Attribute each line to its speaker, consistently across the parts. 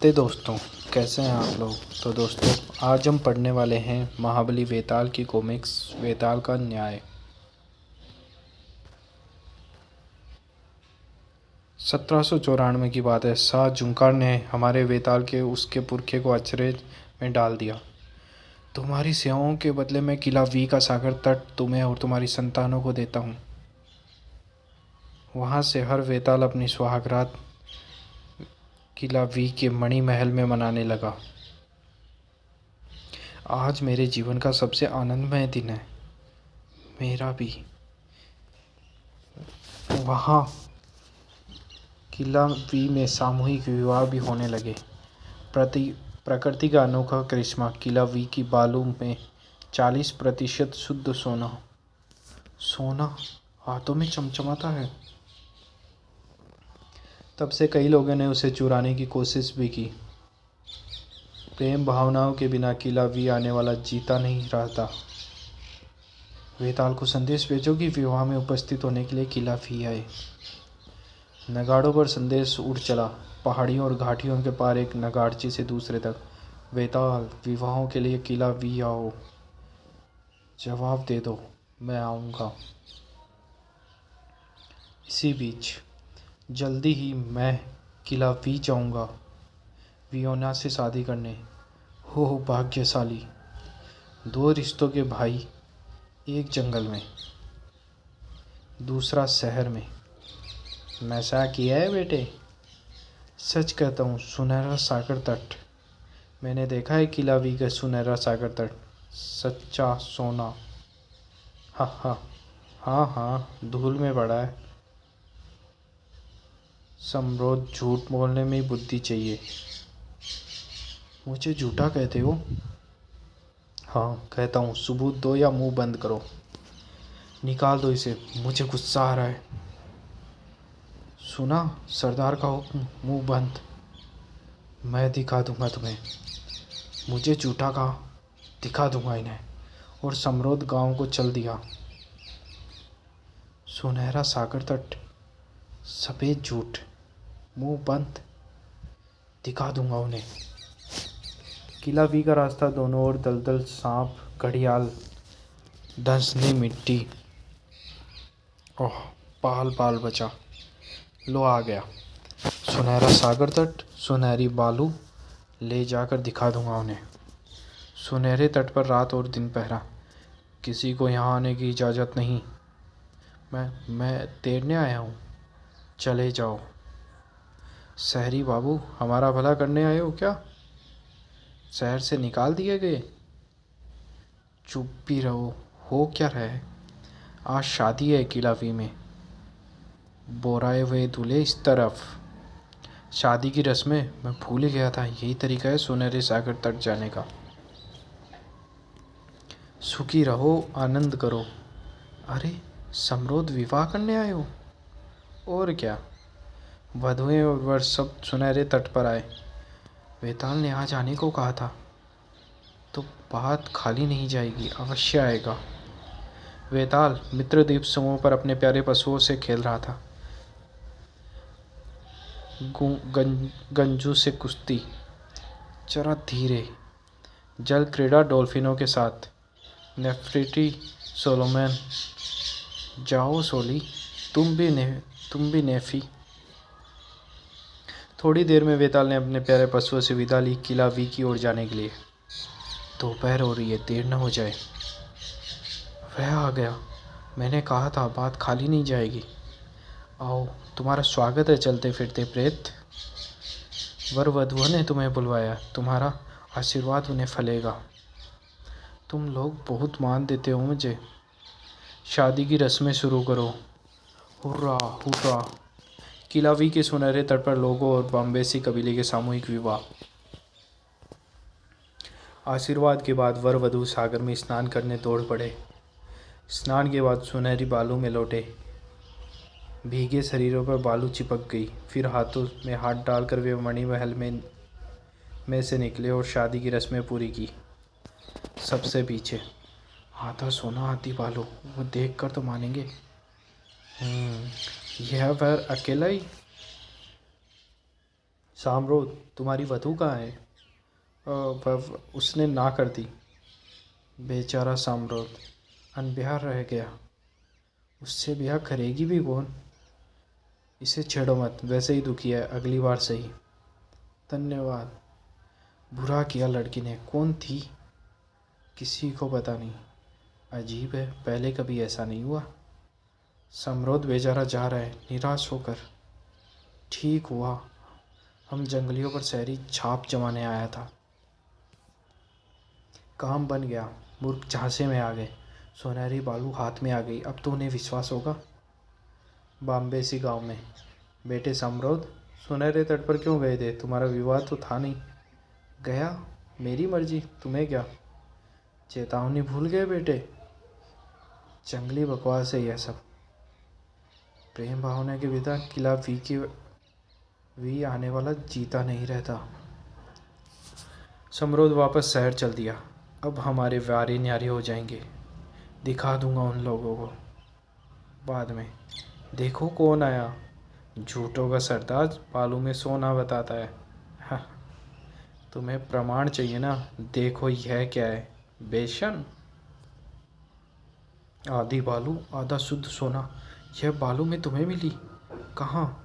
Speaker 1: ते दोस्तों, कैसे हैं आप लोग। तो दोस्तों, आज हम पढ़ने वाले हैं महाबली वेताल की कॉमिक्स वेताल का न्याय। 1794 की बात है। शाह जुंकार ने हमारे वेताल के उसके पुरखे को अचरज में डाल दिया। तुम्हारी सेवाओं के बदले में किला वी का सागर तट तुम्हें और तुम्हारी संतानों को देता हूँ। वहाँ से हर वेताल अपनी सुहागरात किला वी के मणि महल में मनाने लगा। आज मेरे जीवन का सबसे आनंदमय दिन है। मेरा भी। वहाँ किला वी में सामूहिक विवाह भी होने लगे। प्रकृति का अनोखा करिश्मा। किला वी की बालू में 40% शुद्ध सोना। सोना हाथों में चमचमाता है। तब से कई लोगों ने उसे चुराने की कोशिश भी की। प्रेम भावनाओं के बिना किला वी आने वाला जीता नहीं रहता। वेताल को संदेश भेजो कि विवाह में उपस्थित होने के लिए किला वी आए। नगाड़ों पर संदेश उड़ चला। पहाड़ियों और घाटियों के पार एक नगाड़ची से दूसरे तक। वेताल, विवाहों के लिए किला वी आओ। जवाब दे दो, मैं आऊँगा। इसी बीच जल्दी ही मैं किला वी जाऊँगा, वियोना से शादी करने। हो भाग्यशाली। 2 रिश्तों के भाई, एक जंगल में, दूसरा शहर में। नशा किया है बेटे? सच कहता हूँ, सुनहरा सागर तट। मैंने देखा है किला वी का सुनहरा सागर तट। सच्चा सोना। हाँ हाँ हाँ हाँ, धूल में पड़ा है। समरोध, झूठ बोलने में ही बुद्धि चाहिए। मुझे झूठा कहते हो? हाँ कहता हूँ। सबूत दो या मुंह बंद करो। निकाल दो इसे, मुझे गुस्सा आ रहा है। सुना सरदार का हुक्म, मुंह बंद। मैं दिखा दूंगा तुम्हें। मुझे झूठा कहा, दिखा दूंगा इन्हें। और समरोध गांव को चल दिया। सुनहरा सागर तट, सफ़ेद झूठ, मुंह बंद, दिखा दूंगा उन्हें। किला वी का रास्ता दोनों ओर दलदल, सांप, घड़ियाल, धंसनी मिट्टी। ओह, पाल पाल बचा। लो आ गया सुनहरा सागर तट। सुनहरी बालू ले जाकर दिखा दूंगा उन्हें। सुनहरे तट पर रात और दिन पहरा। किसी को यहाँ आने की इजाज़त नहीं। मैं तैरने आया हूँ। चले जाओ। शहरी बाबू, हमारा भला करने आए हो क्या? शहर से निकाल दिए गए? चुप भी रहो। हो क्या रहा है? आज शादी है किला वी में। बोराए हुए दूल्हे इस तरफ। शादी की रस्में मैं भूल ही गया था। यही तरीका है सुनहरे सागर तट जाने का। सुखी रहो, आनंद करो। अरे, समरोध विवाह करने आए हो? और क्या, वधुएं और वर सब सुनहरे तट पर आए। वेताल ने आज आने को कहा था, तो बात खाली नहीं जाएगी। अवश्य आएगा। वेताल मित्रद्वीप समूह पर अपने प्यारे पशुओं से खेल रहा था। गंजू से कुश्ती, जरा धीरे। जल क्रीड़ा डॉल्फिनों के साथ। नेफ्रिटी सोलोमन, जाओ सोली, तुम भी नेफी। थोड़ी देर में वेताल ने अपने प्यारे पशुओं से विदा ली, किला वी की ओर जाने के लिए। दोपहर हो रही है, देर न हो जाए। वह आ गया। मैंने कहा था बात खाली नहीं जाएगी। आओ, तुम्हारा स्वागत है चलते फिरते प्रेत। वर वधुओं ने तुम्हें बुलवाया। तुम्हारा आशीर्वाद उन्हें फलेगा। तुम लोग बहुत मान देते हो मुझे। शादी की रस्में शुरू करो। Hurrah hurrah. किला वी के सुनहरे तट पर लोगों और बम्बेसी कबीले के सामूहिक विवाह। आशीर्वाद के बाद वर वधु सागर में स्नान करने दौड़ पड़े। स्नान के बाद सुनहरी बालू में लौटे। भीगे शरीरों पर बालू चिपक गई। फिर हाथों में हाथ डालकर वे मणि महल में से निकले और शादी की रस्में पूरी की। सबसे पीछे आधा सोना आधी बालू। वो देख कर तो मानेंगे। यह वर अकेला ही साम्रोद, तुम्हारी वधू कहाँ है? उसने ना कर दी। बेचारा साम्रोद अनब्याह रह गया। उससे ब्याह करेगी भी कौन? इसे छेड़ो मत, वैसे ही दुखी है, अगली बार सही। धन्यवाद। बुरा किया लड़की ने। कौन थी? किसी को पता नहीं। अजीब है, पहले कभी ऐसा नहीं हुआ। समरोध बेचारा जा रहा है निराश होकर। ठीक हुआ हम जंगलियों पर शहरी छाप जमाने आया था। काम बन गया। मूर्ख झांसे में आ गए। सुनहरी बालू हाथ में आ गई। अब तो उन्हें विश्वास होगा। बाम्बेसी गांव में। बेटे समरोध, सुनहरे तट पर क्यों गए थे? तुम्हारा विवाह तो था नहीं। गया, मेरी मर्जी, तुम्हें क्या? चेतावनी भूल गए बेटे? जंगली बकवास है यह सब। प्रेम भावना के बिना किला वी आने वाला जीता नहीं रहता। समरोध वापस शहर चल दिया। अब हमारे व्यारे न्यारे हो जाएंगे। दिखा दूंगा उन लोगों को बाद में। देखो कौन आया। झूठों का सरताज बालू में सोना बताता है। हाँ, तुम्हें प्रमाण चाहिए ना? देखो यह क्या है। बेशन, आधी बालू आधा शुद्ध सोना। यह बालू में तुम्हें मिली? कहाँ?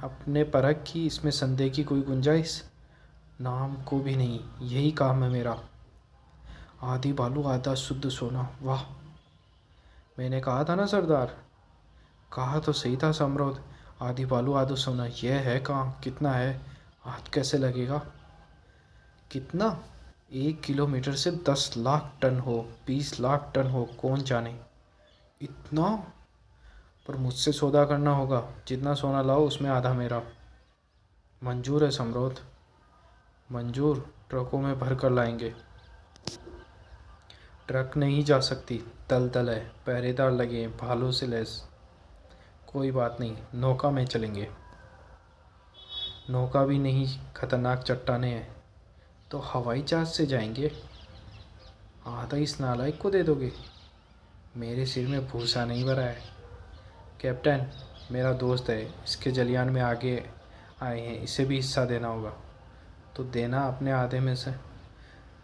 Speaker 1: अपने परख की, इसमें संदेह की कोई गुंजाइश नाम को भी नहीं। यही काम है मेरा। आधी बालू आधा शुद्ध सोना। वाह, मैंने कहा था ना सरदार। कहा तो सही था समरोध। आधी बालू आधा सोना। यह है कहाँ? कितना है? हाथ कैसे लगेगा? कितना? 1 किलोमीटर से 10 लाख टन हो, 20 लाख टन हो, कौन जाने। इतना? पर मुझसे सौदा करना होगा। जितना सोना लाओ उसमें आधा मेरा। मंजूर है समरोध, मंजूर। ट्रकों में भर कर लाएंगे। ट्रक नहीं जा सकती, दलदल है, पहरेदार लगे हैं, भालों से लैस। कोई बात नहीं, नौका में चलेंगे। नौका भी नहीं, खतरनाक चट्टाने हैं। तो हवाई जहाज से जाएंगे। आधा इस नालायक को दे दोगे? मेरे सिर में भूसा नहीं भरा है। कैप्टन मेरा दोस्त है, इसके जलियान में आगे आए हैं, इसे भी हिस्सा देना होगा। तो देना अपने आधे में से।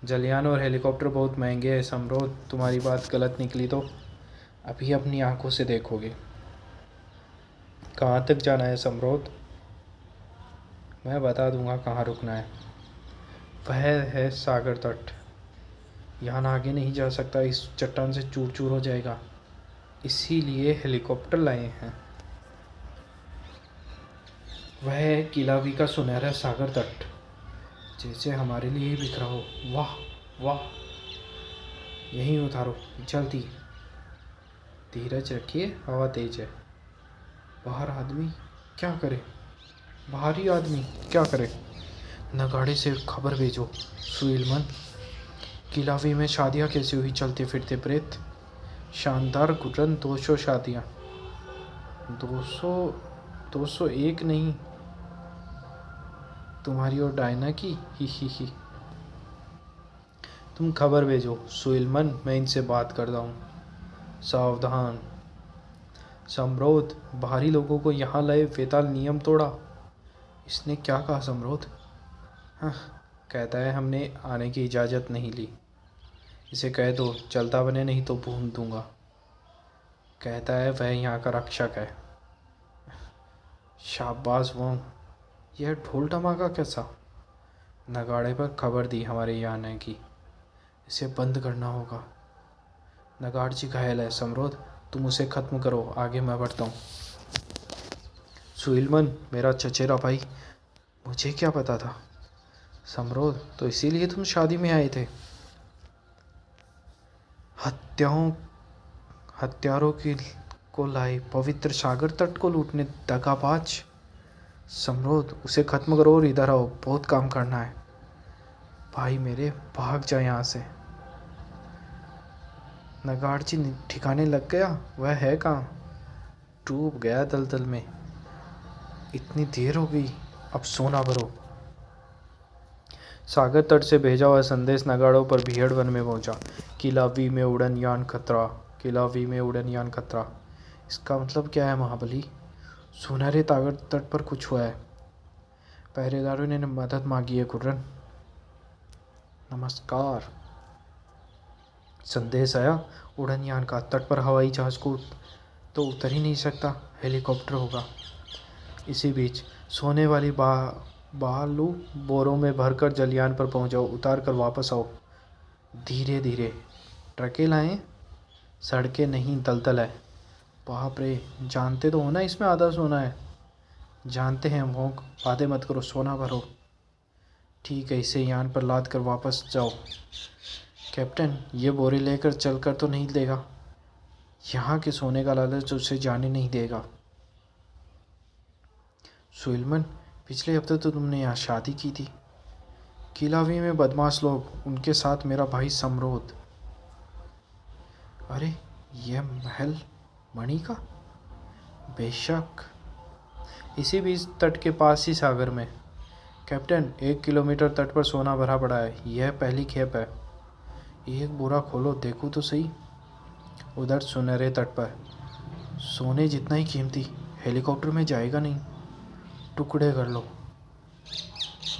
Speaker 1: जलियान और हेलीकॉप्टर बहुत महंगे हैं समरोध। तुम्हारी बात गलत निकली तो अभी अपनी आंखों से देखोगे। कहाँ तक जाना है समरोध? मैं बता दूंगा कहाँ रुकना है। वह है सागर तट। यहाँ आगे नहीं जा सकता, इस चट्टान से चूर चूर हो जाएगा। इसीलिए हेलीकॉप्टर लाए हैं। वह है किलावी का सुनहरा सागर तट, जैसे हमारे लिए ही बिखरा हो। वाह वाह, यहीं उतारो जल्दी। धीरज रखिए, हवा तेज है। बाहर आदमी क्या करे? बाहरी आदमी क्या करे? नगाड़े से खबर भेजो सुइलमन। किलावी में शादियाँ कैसी हुई? चलते फिरते प्रेत। शानदार गुरन 200 शादियाँ। 200? 201 नहीं, तुम्हारी और डायना की। ही। तुम खबर भेजो सुइलमन, मैं इनसे बात करता हूँ। सावधान समरोध, बाहरी लोगों को यहाँ लाए, वेताल नियम तोड़ा। इसने क्या कहा समरोध? हाँ, कहता है हमने आने की इजाज़त नहीं ली। इसे कह दो चलता बने, नहीं तो भून दूंगा। कहता है वह यहाँ का रक्षक है। शाबाश वोंग, यह ढोल धमाका कैसा? नगाड़े पर खबर दी हमारे यहाँ आने की। इसे बंद करना होगा। नगाड़ जी घायल है समरोध, तुम उसे ख़त्म करो, आगे मैं बढ़ता हूँ। सुइलमन मेरा चचेरा भाई, मुझे क्या पता था। समरोध, तो इसीलिए तुम शादी में आए थे? हत्यारों की को लाए, पवित्र सागर तट को लूटने, दगाबाज। समरोध, उसे ख़त्म करो और इधर आओ, बहुत काम करना है। भाई मेरे, भाग जा यहाँ से। नगाड़ची ठिकाने लग गया? वह है कहाँ? डूब गया दलदल में। इतनी देर हो गई, अब सोना भरो। सागर तट से भेजा हुआ संदेश नगाड़ों पर भीड़ वन में पहुंचा। किला वी में उड़न यान खतरा, किला वी में उड़न यान खतरा। इसका मतलब क्या है महाबली? सुनहरे सागर तट पर कुछ हुआ है। पहरेदारों ने मदद मांगी है कुर्रन। नमस्कार। संदेश आया उड़न यान का। तट पर हवाई जहाज को तो उतर ही नहीं सकता, हेलीकॉप्टर होगा। इसी बीच सोने वाली बालू बोरों में भरकर जलयान पर पहुंचाओ, उतार कर वापस आओ। धीरे धीरे। ट्रकें लाएं? सड़कें नहीं, दलदल है। बाप रे, जानते तो हो ना इसमें आधा सोना है। जानते हैं भोंक, वादे मत करो, सोना भरो। ठीक है, इसे यान पर लाद कर वापस जाओ। कैप्टन, ये बोरे लेकर चल कर तो नहीं देगा? यहाँ के सोने का लालच उसे जाने नहीं देगा। सुलेमान, पिछले हफ्ते तो तुमने यहाँ शादी की थी। किलावी में बदमाश लोग, उनके साथ मेरा भाई समरोध। अरे, यह महल मणि का? बेशक। इसी बीच तट के पास ही सागर में। कैप्टन, 1 किलोमीटर तट पर सोना भरा पड़ा है। यह पहली खेप है। एक बोरा खोलो, देखो तो सही। उधर सुनहरे तट पर। सोने जितना ही कीमती, हेलीकॉप्टर में जाएगा नहीं। टुकड़े कर लो।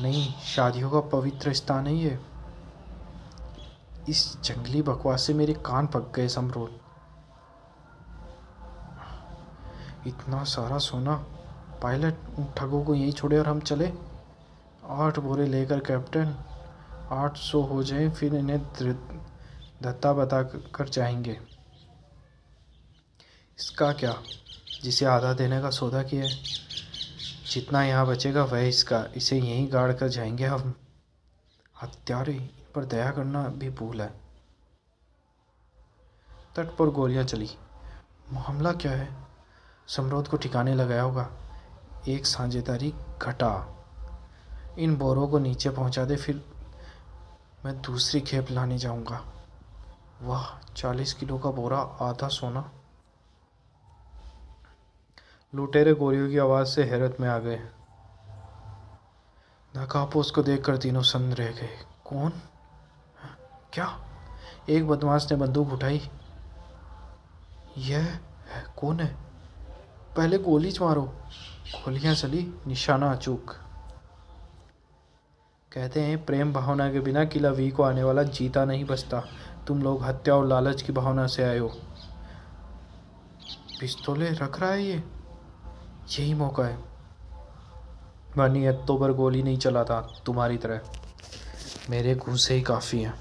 Speaker 1: नहीं, शादियों का पवित्र स्थान है ये। इस जंगली बकवास से मेरे कान पक गए समरोध। इतना सारा सोना। पायलट, उन ठगों को यहीं छोड़े और हम चले। 8 बोरे लेकर कैप्टन। 800 हो जाए, फिर इन्हें धत्ता बता कर जाएंगे। इसका क्या, जिसे आधा देने का सौदा किया है। जितना यहाँ बचेगा वह इसका। इसे यहीं गाड़ कर जाएंगे हम। हत्यारे, इन पर दया करना भी भूल है। तट पर गोलियां चली। मामला क्या है? समरोध को ठिकाने लगाया होगा। एक साझेदारी घटा। इन बोरों को नीचे पहुंचा दे, फिर मैं दूसरी खेप लाने जाऊंगा। वाह, 40 किलो का बोरा, आधा सोना। लुटेरे गोलियों की आवाज़ से हैरत में आ गए। नकापोस को देखकर तीनों सन्न रह गए। कौन? क्या? एक बदमाश ने बंदूक उठाई। यह है, कौन है? पहले गोली मारो। गोलियां चली, निशाना अचूक। कहते हैं प्रेम भावना के बिना किला वी को आने वाला जीता नहीं बचता। तुम लोग हत्या और लालच की भावना से आए हो। पिस्तौलें रख रहा है ये। यही मौका है। मानियतों पर गोली नहीं चलाता तुम्हारी तरह। मेरे घूंसे ही काफ़ी हैं।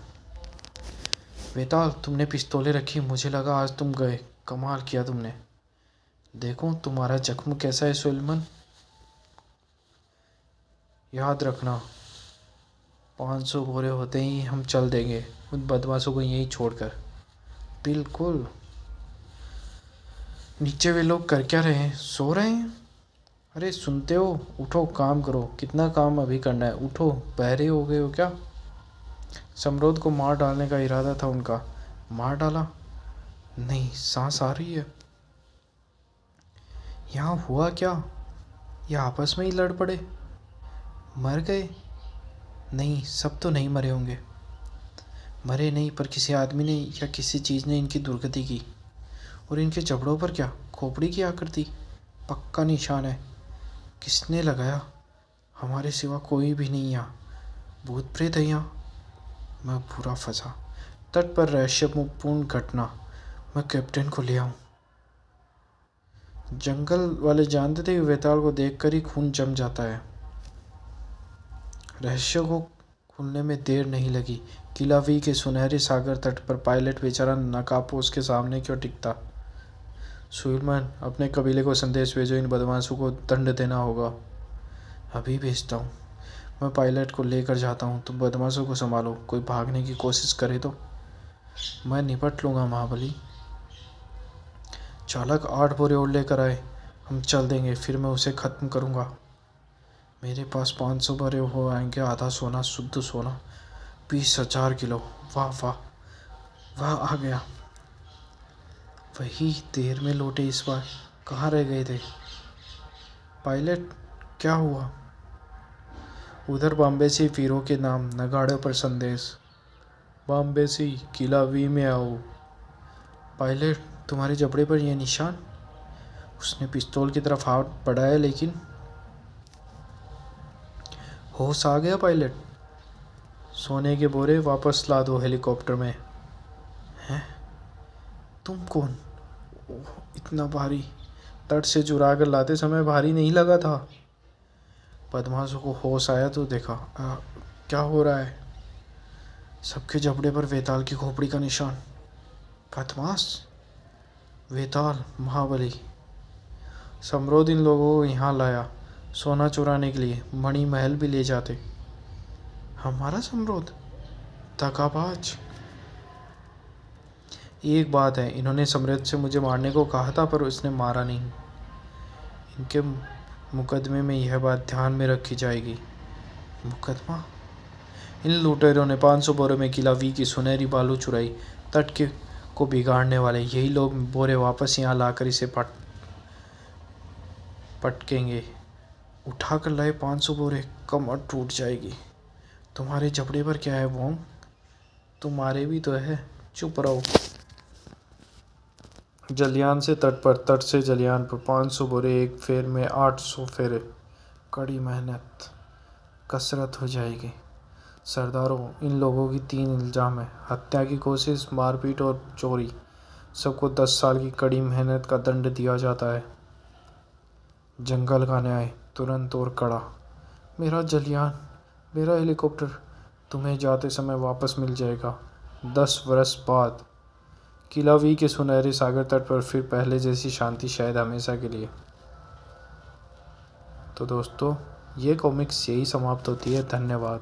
Speaker 1: वेताल, तुमने पिस्तौलें रखी, मुझे लगा आज तुम गए। कमाल किया तुमने। देखो तुम्हारा जख्म कैसा है सुलेमान। याद रखना, 500 बोरे होते ही हम चल देंगे उन बदमाशों को यहीं छोड़कर। बिल्कुल। नीचे वे लोग कर क्या रहे हैं? सो रहे हैं? अरे सुनते हो, उठो, काम करो। कितना काम अभी करना है, उठो। बहरे हो गए हो क्या? समरोध को मार डालने का इरादा था उनका। मार डाला? नहीं, सांस आ रही है। यहाँ हुआ क्या? ये आपस में ही लड़ पड़े? मर गए? नहीं, सब तो नहीं मरे होंगे। मरे नहीं, पर किसी आदमी ने या किसी चीज़ ने इनकी दुर्गति की। और इनके जबड़ों पर क्या? खोपड़ी की आकृति। पक्का निशान है। किसने लगाया? हमारे सिवा कोई भी नहीं यहाँ। भूत प्रेत है यहाँ। मैं बुरा फंसा। तट पर रहस्यपूर्ण घटना। मैं कैप्टन को ले आऊं। जंगल वाले जानते थे कि वेताल को देखकर ही खून जम जाता है। रहस्य को खुलने में देर नहीं लगी। किला वी के सुनहरे सागर तट पर पायलट बेचारा नकापोस के सामने क्यों टिकता। सुलेमान, अपने कबीले को संदेश भेजो, इन बदमाशों को दंड देना होगा। अभी भेजता हूँ। मैं पायलट को लेकर जाता हूँ, तुम बदमाशों को संभालो। कोई भागने की कोशिश करे तो मैं निपट लूँगा महाबली। चालक, 8 बोरे और लेकर आए। हम चल देंगे, फिर मैं उसे ख़त्म करूँगा। मेरे पास 500 बोरे हो आएंगे। आधा सोना, शुद्ध सोना, 20,000 किलो। वाह वाह वाह, आ गया। वही देर में लौटे इस बार। कहाँ रह गए थे? पायलट, क्या हुआ? उधर बॉम्बे से वीरों के नाम, नगाड़ों पर संदेश। बॉम्बे से किला वी में आओ। पायलट, तुम्हारे जबड़े पर यह निशान। उसने पिस्तौल की तरफ हाथ बढ़ाया, लेकिन होश आ गया पायलट? सोने के बोरे वापस ला दो हेलीकॉप्टर में। हैं? तुम कौन? ओह, इतना भारी। तट से चुरा कर लाते समय भारी नहीं लगा था। बदमाशों को होश आया तो देखा क्या हो रहा है। सबके जबड़े पर वेताल की खोपड़ी का निशान। बदमाश, वेताल, महाबली। समरोध इन लोगों को यहाँ लाया सोना चुराने के लिए। मणि महल भी ले जाते। हमारा समरोध? दगाबाज। एक बात है, इन्होंने समृद्ध से मुझे मारने को कहा था पर उसने मारा नहीं। इनके मुकदमे में यह बात ध्यान में रखी जाएगी। मुकदमा? इन लुटेरों ने 500 बोरे में किला वी की सुनहरी बालू चुराई। तट के को बिगाड़ने वाले यही लोग बोरे वापस यहाँ लाकर इसे पटकेंगे। उठा कर लाए 500 बोरे, कमर टूट जाएगी। तुम्हारे जबड़े पर क्या है वोंग? तुम्हारे भी तो है। चुप रहो। जलियान से तट पर, तट से जलियान पर 500 बोरे एक फेर में 800 फेरे। कड़ी मेहनत, कसरत हो जाएगी। सरदारों, इन लोगों की 3 इल्ज़ाम है। हत्या की कोशिश, मारपीट और चोरी। सबको 10 साल की कड़ी मेहनत का दंड दिया जाता है। जंगल का न्याय, तुरंत और कड़ा। मेरा जलियान, मेरा हेलीकॉप्टर तुम्हें जाते समय वापस मिल जाएगा 10 वर्ष बाद। किला वी के सुनहरे सागर तट पर फिर पहले जैसी शांति, शायद हमेशा के लिए। तो दोस्तों, ये कॉमिक्स यही समाप्त होती है। धन्यवाद।